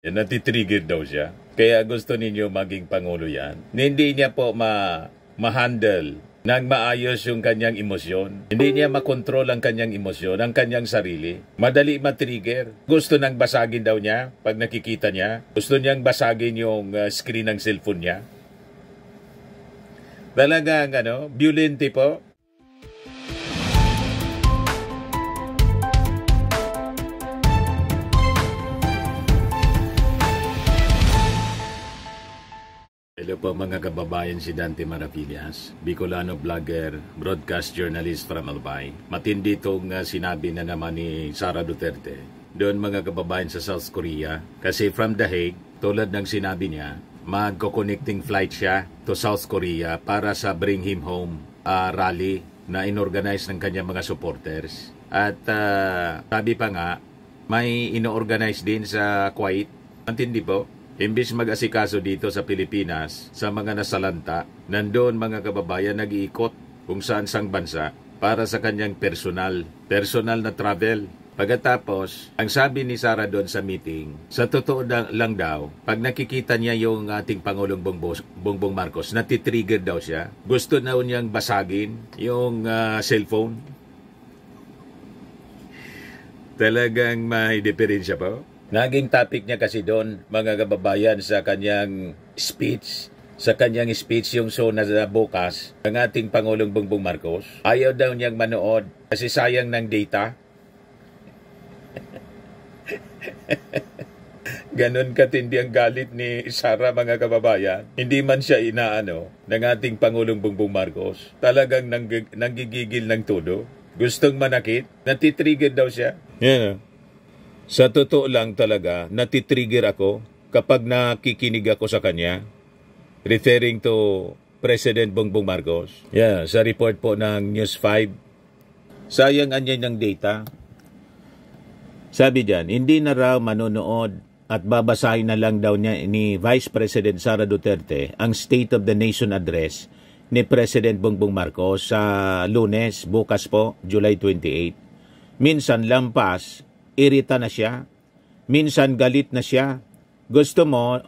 Natitrigger daw siya. Kaya gusto ninyo maging Pangulo yan. Hindi niya po ma-handle nang maayos yung kanyang emosyon. Hindi niya makontrol ang kanyang emosyon, ang kanyang sarili. Madali matrigger. Gusto nang basagin daw niya pag nakikita niya. Gusto niyang basagin yung screen ng cellphone niya. Talagang violente po. Hello po mga kababayan, si Dante Maravillas, Bicolano vlogger, broadcast journalist from Albay. Matindi itong sinabi na naman ni Sara Duterte doon mga kababayan sa South Korea. Kasi from The Hague, tulad ng sinabi niya, magko-connecting flight siya to South Korea para sa Bring Him Home rally na inorganize ng kanyang mga supporters. At sabi pa nga, may ino-organize din sa Kuwait. Matindi po. Imbis mag-asikaso dito sa Pilipinas sa mga nasalanta, nandoon mga kababayan nag-iikot kung saan-sang bansa para sa kanyang personal na travel. Pagkatapos, ang sabi ni Sara doon sa meeting, sa totoo lang daw, pag nakikita niya yung ating Pangulong Bongbong Marcos, natitrigger daw siya. Gusto na niyang basagin yung cellphone. Talagang may diferensya po. Naging topic niya kasi doon, mga kababayan, sa kanyang speech. Sa kanyang speech yung show na bukas, ang ating Pangulong Bongbong Marcos. Ayaw daw niyang manood kasi sayang ng data. Ganon katindi ang galit ni Sara, mga kababayan. Hindi man siya inaano ng ating Pangulong Bongbong Marcos. Talagang nanggigigil ng todo. Gustong manakit. Natitrigger daw siya. Yeah. Sa totoo lang talaga, natitrigger ako kapag nakikinig ako sa kanya. Referring to President Bongbong Marcos. Yeah, sa report po ng News 5. Sayang anyan ng data. Sabi diyan, hindi na raw manonood at babasahin na lang daw niya ni Vice President Sara Duterte ang State of the Nation Address ni President Bongbong Marcos sa Lunes, bukas po, July 28. Minsan lampas, irita na siya. Minsan galit na siya. Gusto mo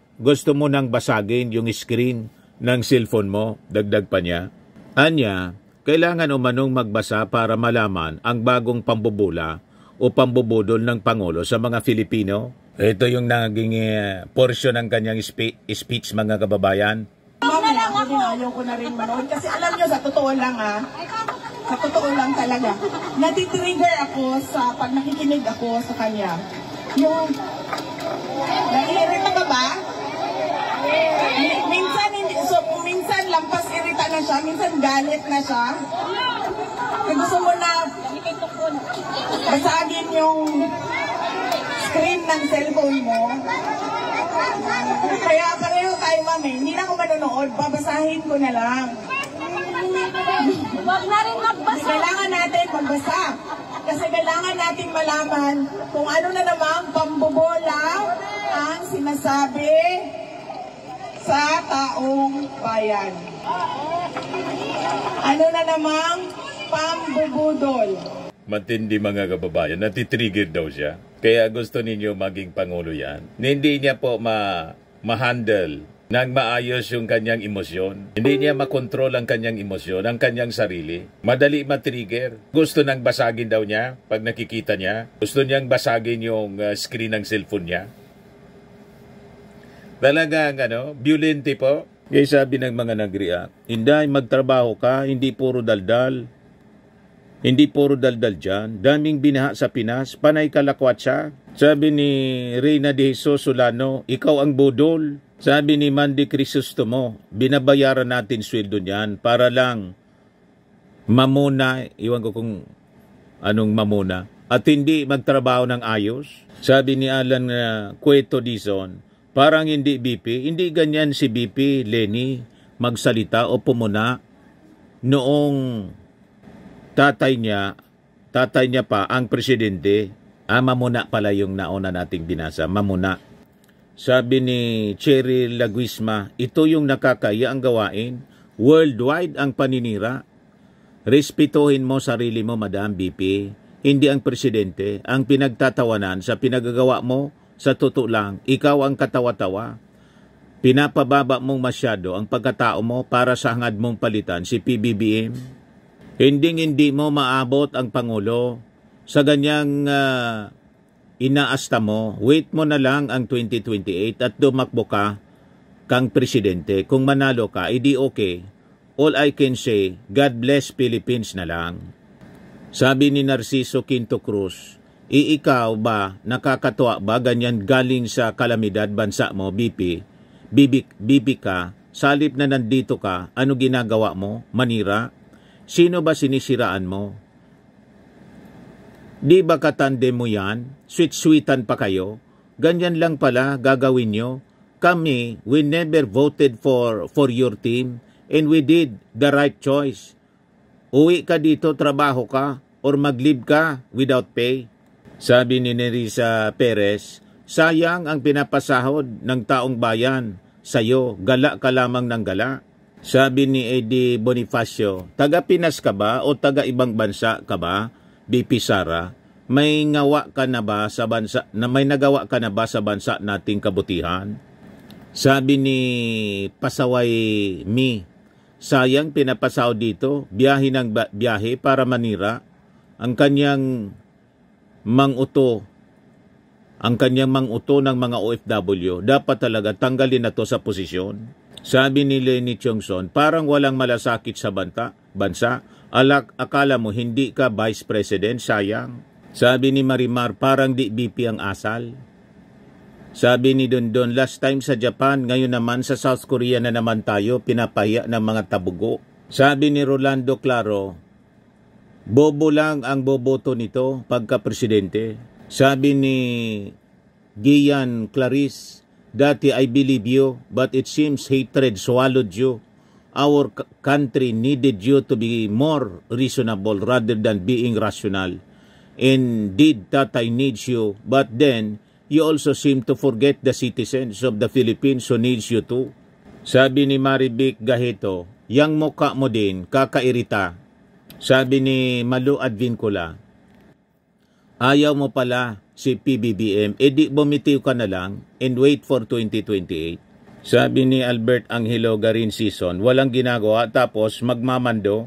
nang basagin yung screen ng cellphone mo, dagdag pa niya. Anya, kailangan umanong magbasa para malaman ang bagong pambubula o pambubudol ng Pangulo sa mga Filipino. Ito yung naging portion ng kanyang speech, mga kababayan. Ayaw ko na rin manood kasi alam nyo, sa totoo lang sa totoo lang talaga, natitrigger ako sa pag nakikinig ako sa kanya. Yung, naiirita ka ba? Minsan lampas irita na siya, minsan galit na siya. Kung gusto mo na basagin yung screen ng cellphone mo, kaya pareho tayo, mami. Hindi na ako manonood, babasahin ko na lang. Huwag na rin magbasa. Kailangan natin magbasa. Kasi kailangan natin malaman kung ano na namang pambobola ang sinasabi sa taong bayan. Ano na namang pambubudol. Matindi mga kababayan, natitrigger daw siya. Kaya gusto ninyo maging Pangulo yan. Hindi niya po ma-handle nang maayos yung kanyang emosyon. Hindi niya makontrol ang kanyang emosyon, ang kanyang sarili. Madali matrigger. Gusto nang basagin daw niya pag nakikita niya. Gusto niyang basagin yung screen ng cellphone niya. Talagang violente po. Kaya sabi ng mga nag-react, Inday, magtrabaho ka, hindi puro daldal. Hindi puro daldal dyan. Daming binaha sa Pinas, panay kalakwat siya. Sabi ni Reyna de Jesus Solano, ikaw ang budol. Sabi ni Mandy Crisostomo, binabayaran natin sweldo niyan para lang mamuna, iwan ko kung anong mamuna, at hindi magtrabaho ng ayos. Sabi ni Alan Cueto Dizon, parang hindi BP, hindi ganyan si BP Lenny magsalita o pumuna noong tatay niya pa ang presidente. Mamuna pala yung nauna nating binasa, mamuna. Sabi ni Cherry Laguisma, ito yung nakakaya ang gawain. Worldwide ang paninira. Respetuhin mo sarili mo, Madam BP. Hindi ang presidente. Ang pinagtatawanan sa pinagagawa mo sa totoo lang, ikaw ang katawa-tawa. Pinapababa mong masyado ang pagkatao mo para sa hangad mong palitan si PBBM. Hindi mo maabot ang Pangulo sa ganyang inaasta mo. Wait mo na lang ang 2028 at dumakbo ka kang presidente. Kung manalo ka, edi okay. All I can say, God bless Philippines na lang. Sabi ni Narciso Quinto Cruz, ikaw ba, nakakatuwa ba ganyan galing sa kalamidad bansa mo, BP ka, salip na nandito ka, ano ginagawa mo, manira? Sino ba sinisiraan mo? Di ba katandem mo yan? Sweet-sweetan pa kayo? Ganyan lang pala gagawin nyo? Kami, we never voted for your team and we did the right choice. Uwi ka dito, trabaho ka, or mag-leave ka without pay. Sabi ni Nerissa Perez, sayang ang pinapasahod ng taong bayan. Sa'yo, gala ka lamang ng gala. Sabi ni Eddie Bonifacio, taga Pinas ka ba o taga ibang bansa ka ba, BP Sara? May nagawa ka na ba sa bansa nating kabutihan? Sabi ni Pasaway Mi, sayang pinapasahod dito, biyahe ng biyahe para manira. Ang kanyang manguto ng mga OFW, dapat talaga tanggalin na to sa posisyon. Sabi ni Lenny Chongson, parang walang malasakit sa bansa. Akala mo hindi ka Vice President, sayang. Sabi ni Marimar, parang di BP ang asal. Sabi ni Dondon, last time sa Japan, ngayon naman sa South Korea na naman tayo, pinapahiya ng mga tabugo. Sabi ni Rolando Claro, bobo lang ang boboto nito pagka-presidente. Sabi ni Gian Clarice, dati I believe you, but it seems hatred swallowed you. Our country needed you to be more reasonable rather than being rational. Indeed, Tatay needs you, but then you also seem to forget the citizens of the Philippines who needs you too. Sabi ni Marivic Gahito, yang mukha mo din, kakairita. Sabi ni Malu Advincula, ayaw mo pala si PBBM, edi bumitiw ka na lang and wait for 2028. Sabi ni Albert Angelo Garin Season, walang ginagawa tapos magmamando.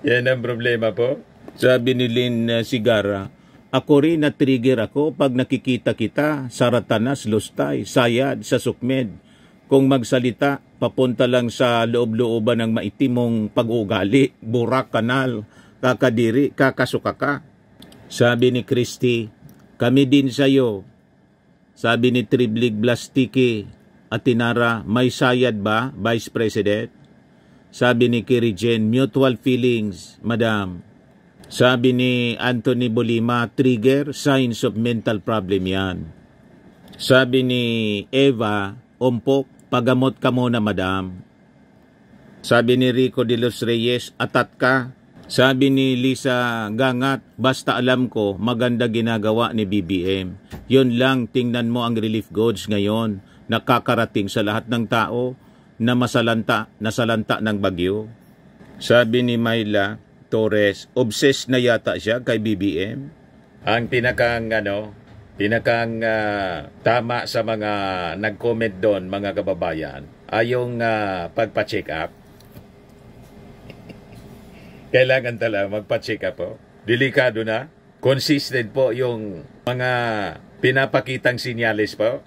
Yan ang problema po. Sabi ni Lynn Sigara, ako rin na-trigger ako pag nakikita kita sa Ratanas, Lustay, Sayad, sa Sukmed. Kung magsalita, papunta lang sa loob-looban ng maitimong pag-ugali, burak, kanal, kakadiri, kakasuka ka. Sabi ni Christy, kami din sa'yo. Sabi ni Triblig Blastiki at Tinara, may sayad ba, Vice President? Sabi ni Kirijen, mutual feelings, Madam. Sabi ni Anthony Bolima, trigger, signs of mental problem yan. Sabi ni Eva, umpok, pagamot ka muna, Madam. Sabi ni Rico de los Reyes, atat ka. Sabi ni Lisa Gangat, basta alam ko, maganda ginagawa ni BBM. Yun lang, tingnan mo ang relief goods ngayon, nakakarating sa lahat ng tao na nasalanta ng bagyo. Sabi ni Myla Torres, obsessed na yata siya kay BBM. Ang pinakang tama sa mga nag-comment doon, mga kababayan, ay yung pagpa-check up. Kailangan talaga magpa-check up po. Delikado na. Consistent po yung mga pinapakitang sinyalis po.